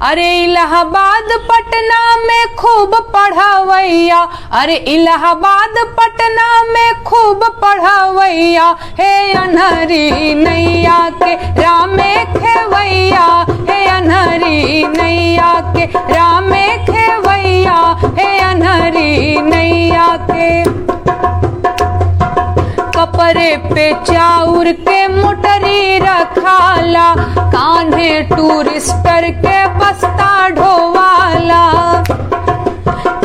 अरे इलाहाबाद पटना में खूब पढ़ावैया, अरे इलाहाबाद पटना में खूब पढ़ावैया, हे अनहरी नैया के रामे खेवैया, हे अनहरी नैया के रामे खेवैया, हे अनहरी नैया के। कपरे पे चाउर के मोटरी रखाला, कान्हे टूरिस्टर के बस्ता ढोवाला।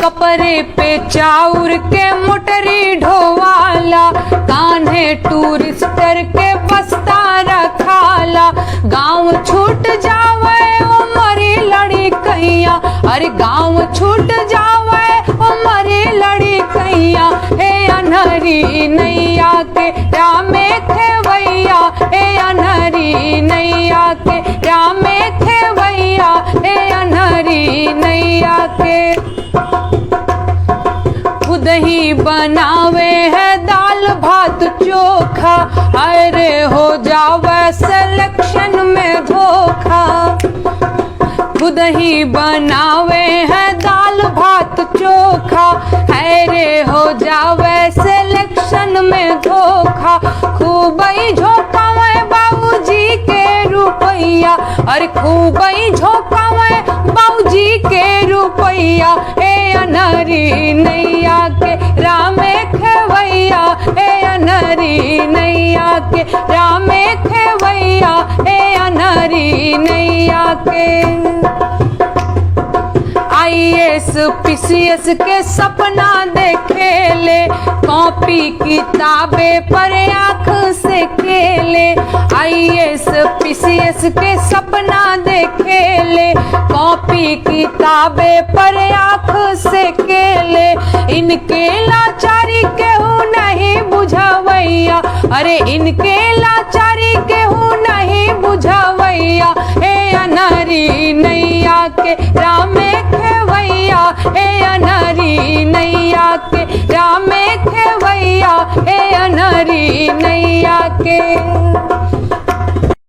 कपरे पे चाउर के मोटरी ढोवाला, कान्हे टूरिस्टर के बस्ता रखाला। गाँव छूट जावे ओ मरी लड़ी कैया, अरे गाँव छूट जावे ओ मरी लड़ी कैया, हे अनहरी नैया के रामे खेवैया, हे अनहरी नैया के रामे खेवैया, हे अनहरी नैया के। खुद ही बनावे है दाल भात चोखा, अरे हो जावे सिलेक्शन में धोखा। खुद ही बनावे है दाल भात चोखा, अरे हो जावे सिलेक्शन में धोखा। खूब ही झोंकावे बाबूजी के रुपैया, अरे खूब ही झोंकावे बाबूजी के रुपैया, हे अनहरी नैया के रामे खेवैया, हे अनहरी नैया के रामे खेवैया, हे अनहरी नैया के। IAS PCS के सपना देखेले, कॉपी किताबें पर आँख से खेले। IAS PCS के सपना देखेले, कॉपी किताबें पर आँख से खेले। इनके लाचारी केहू नहीं बुझावैया, अरे इनके लाचारी केहू नहीं बुझावैया, हे अनहरी नैया के रामे खेवैया, हे अनहरी नैया के रामे खेवैया, हे अनहरी नैया के।